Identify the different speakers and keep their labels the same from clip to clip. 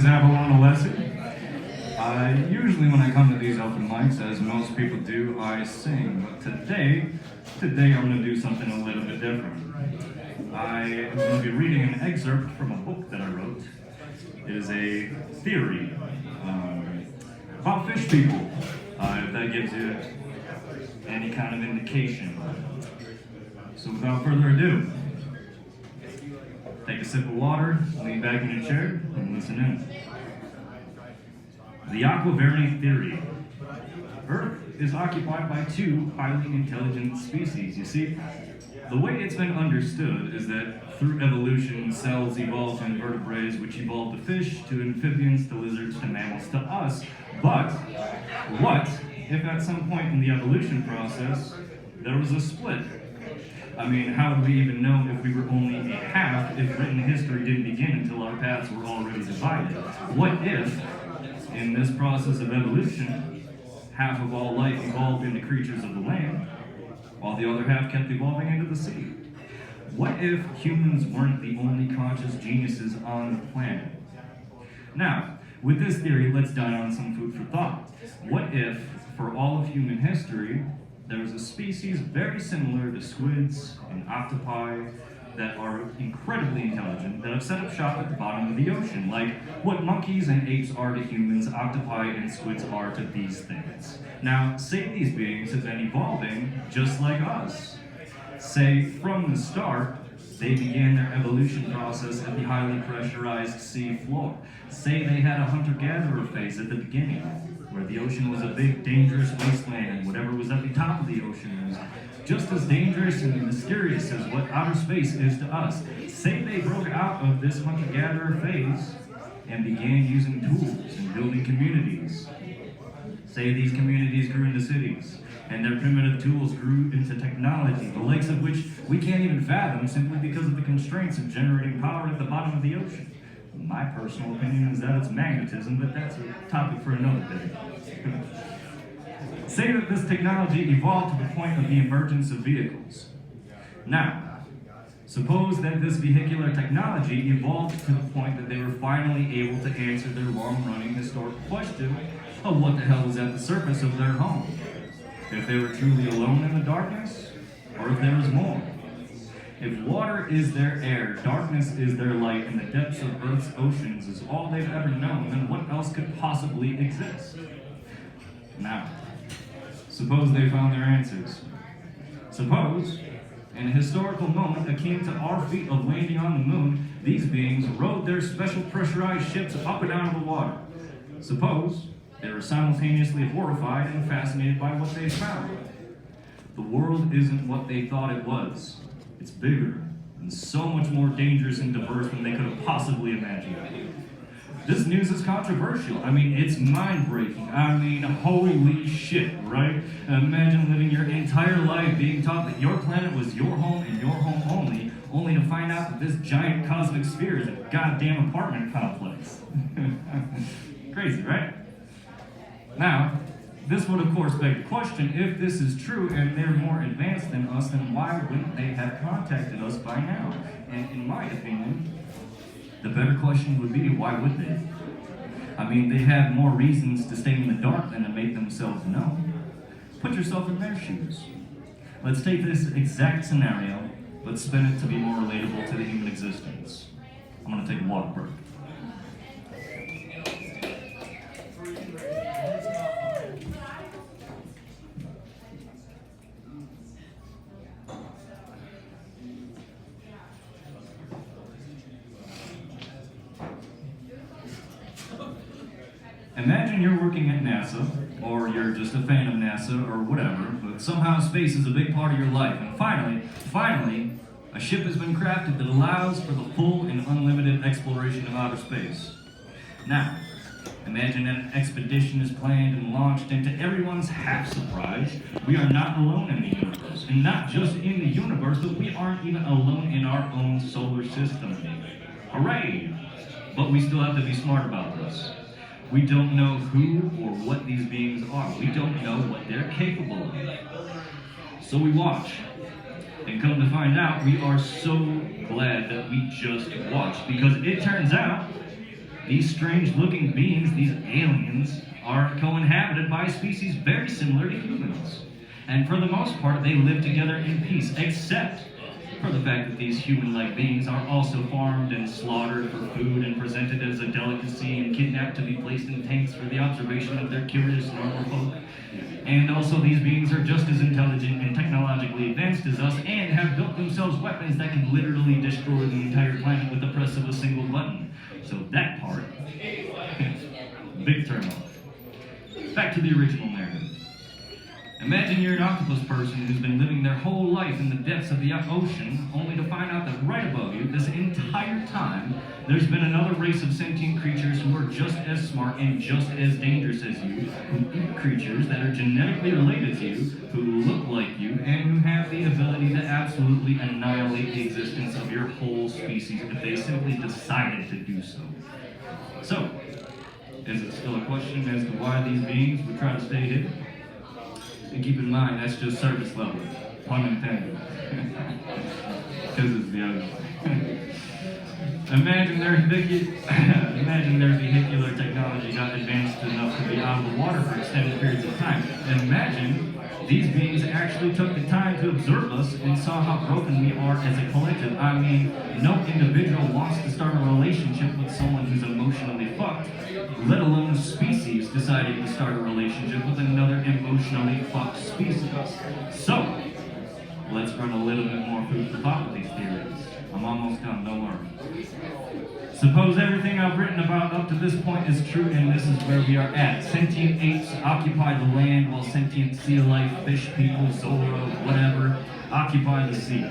Speaker 1: is Avalon Alessi. Usually when I come to these open mics, as most people do, I sing. But today I'm going to do something a little bit different. I am going to be reading an excerpt from a book that I wrote. It is a theory about fish people, if that gives you any kind of indication. So without further ado, take a sip of water, lean back in your chair, and listen in. The aquavariant theory. Earth is occupied by two highly intelligent species. You see, the way it's been understood is that through evolution, cells evolved to invertebrates, which evolved to fish, to amphibians, to lizards, to mammals, to us. But what if at some point in the evolution process, there was a split? I mean, how do we even know if we were only a half if written history didn't begin until our paths were already divided? What if, in this process of evolution, half of all life evolved into creatures of the land, while the other half kept evolving into the sea? What if humans weren't the only conscious geniuses on the planet? Now, with this theory, let's dine on some food for thought. What if, for all of human history, there was a species very similar to squids and octopi that are incredibly intelligent, that have set up shop at the bottom of the ocean, like what monkeys and apes are to humans, octopi and squids are to these things. Now, say these beings have been evolving just like us. Say, from the start, they began their evolution process at the highly pressurized sea floor. Say they had a hunter-gatherer phase at the beginning, where the ocean was a big, dangerous wasteland, and whatever was at the top of the ocean was just as dangerous and mysterious as what outer space is to us. Say they broke out of this hunter-gatherer phase and began using tools and building communities. Say these communities grew into cities, and their primitive tools grew into technology, the likes of which we can't even fathom simply because of the constraints of generating power at the bottom of the ocean. My personal opinion is that it's magnetism, but that's a topic for another day. Say that this technology evolved to the point of the emergence of vehicles. Now, suppose that this vehicular technology evolved to the point that they were finally able to answer their long-running historical question of what the hell was at the surface of their home. If they were truly alone in the darkness, or if there was more. If water is their air, darkness is their light, and the depths of Earth's oceans is all they've ever known, then what else could possibly exist? Now, suppose they found their answers. Suppose, in a historical moment akin to our feat of landing on the moon, these beings rode their special pressurized ships up and out of the water. Suppose they were simultaneously horrified and fascinated by what they found. The world isn't what they thought it was. It's bigger and so much more dangerous and diverse than they could have possibly imagined. This news is controversial. I mean, it's mind-breaking. I mean, holy shit, right? Imagine living your entire life being taught that your planet was your home and your home only to find out that this giant cosmic sphere is a goddamn apartment complex. Crazy, right? Now, this would of course beg the question, if this is true and they're more advanced than us, then why wouldn't they have contacted us by now? And in my opinion, the better question would be, why would they? I mean, they have more reasons to stay in the dark than to make themselves known. Put yourself in their shoes. Let's take this exact scenario, but spin it to be more relatable to the human existence. I'm gonna take a water break. Imagine you're working at NASA, or you're just a fan of NASA, or whatever, but somehow space is a big part of your life, and finally, a ship has been crafted that allows for the full and unlimited exploration of outer space. Now, imagine that an expedition is planned and launched, and to everyone's half surprise, we are not alone in the universe, and not just in the universe, but we aren't even alone in our own solar system. Hooray! But we still have to be smart about this. We don't know who or what these beings are. We don't know what they're capable of. So we watch. And come to find out, we are so glad that we just watched. Because it turns out These strange-looking beings, these aliens, are co-inhabited by species very similar to humans. And for the most part, they live together in peace, except for the fact that these human-like beings are also farmed and slaughtered for food and presented as a delicacy and kidnapped to be placed in tanks for the observation of their curious normal folk. And also these beings are just as intelligent and technologically advanced as us and have built themselves weapons that can literally destroy the entire planet with the press of a single button. So that part, big turn off. Back to the original narrative. Imagine you're an octopus person who's been living their whole life in the depths of the ocean, only to find out that right above you, this entire time, there's been another race of sentient creatures who are just as smart and just as dangerous as you, who eat creatures that are genetically related to you, who look like you, and who have the ability to absolutely annihilate the existence of your whole species if they simply decided to do so. So, is it still a question as to why these beings would try to stay hidden? And keep in mind, that's just surface level, pun intended, because it's the other. Imagine their vehicular technology got advanced enough to be out of the water for extended periods of time. Imagine these beings actually took the time to observe us and saw how broken we are as a collective. I mean, no individual wants to start a relationship with someone who's emotionally fucked, let alone species deciding to start a relationship with another emotionally fucked species. So, let's run a little bit more food for thought with these theories. I'm almost done, don't worry. Suppose everything I've written about up to this point is true, and this is where we are at. Sentient apes occupy the land, while sentient sea life, fish people, Zora, whatever, occupy the sea.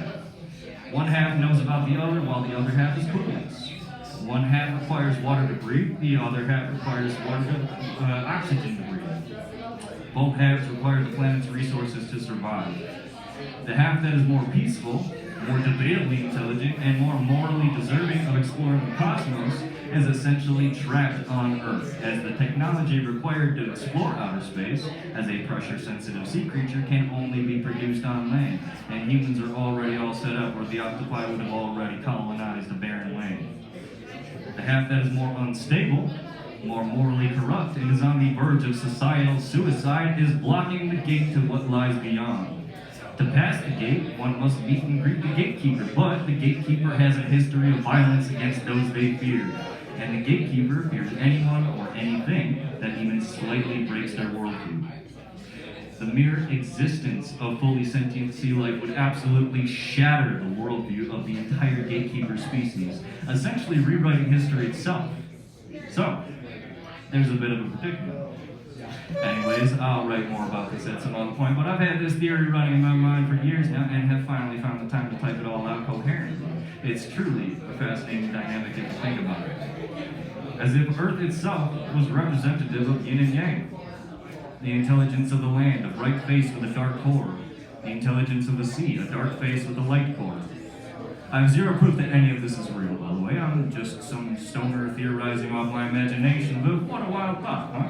Speaker 1: One half knows about the other, while the other half is clueless. One half requires water to breathe, the other half requires oxygen to breathe. Both halves require the planet's resources to survive. The half that is more peaceful, more debatably intelligent, and more morally deserving of exploring the cosmos is essentially trapped on Earth, as the technology required to explore outer space as a pressure-sensitive sea creature can only be produced on land, and humans are already all set up where the octopi would have already colonized a barren land. The half that is more unstable, more morally corrupt, and is on the verge of societal suicide is blocking the gate to what lies beyond. To pass the gate, one must meet and greet the gatekeeper, but the gatekeeper has a history of violence against those they fear, and the gatekeeper fears anyone or anything that even slightly breaks their worldview. The mere existence of fully sentient sea life would absolutely shatter the worldview of the entire gatekeeper species, essentially rewriting history itself. So, there's a bit of a predicament. Anyways, I'll write more about this at some other point, but I've had this theory running in my mind for years now and have finally found the time to type it all out coherently. It's truly a fascinating dynamic if you think about it. As if Earth itself was representative of yin and yang. The intelligence of the land, a bright face with a dark core. The intelligence of the sea, a dark face with a light core. I have zero proof that any of this is real, by the way. I'm just some stoner theorizing off my imagination, but what a wild thought, huh?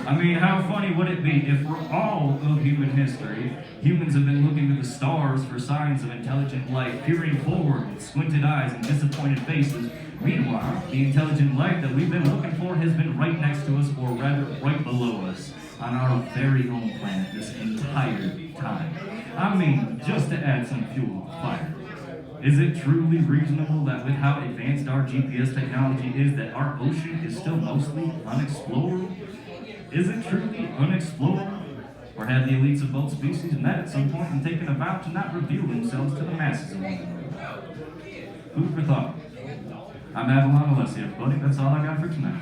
Speaker 1: I mean, how funny would it be if for all of human history, humans have been looking to the stars for signs of intelligent life, peering forward with squinted eyes and disappointed faces. Meanwhile, the intelligent life that we've been looking for has been right next to us, or rather right below us, on our very own planet this entire time. I mean, just to add some fuel to the fire. Is it truly reasonable that with how advanced our GPS technology is, that our ocean is still mostly unexplored? Is it truly unexplored? Or have the elites of both species met at some point and taken a vow to not reveal themselves to the masses of one another? Food for thought. I'm Avalon Alessi, everybody. That's all I got for tonight.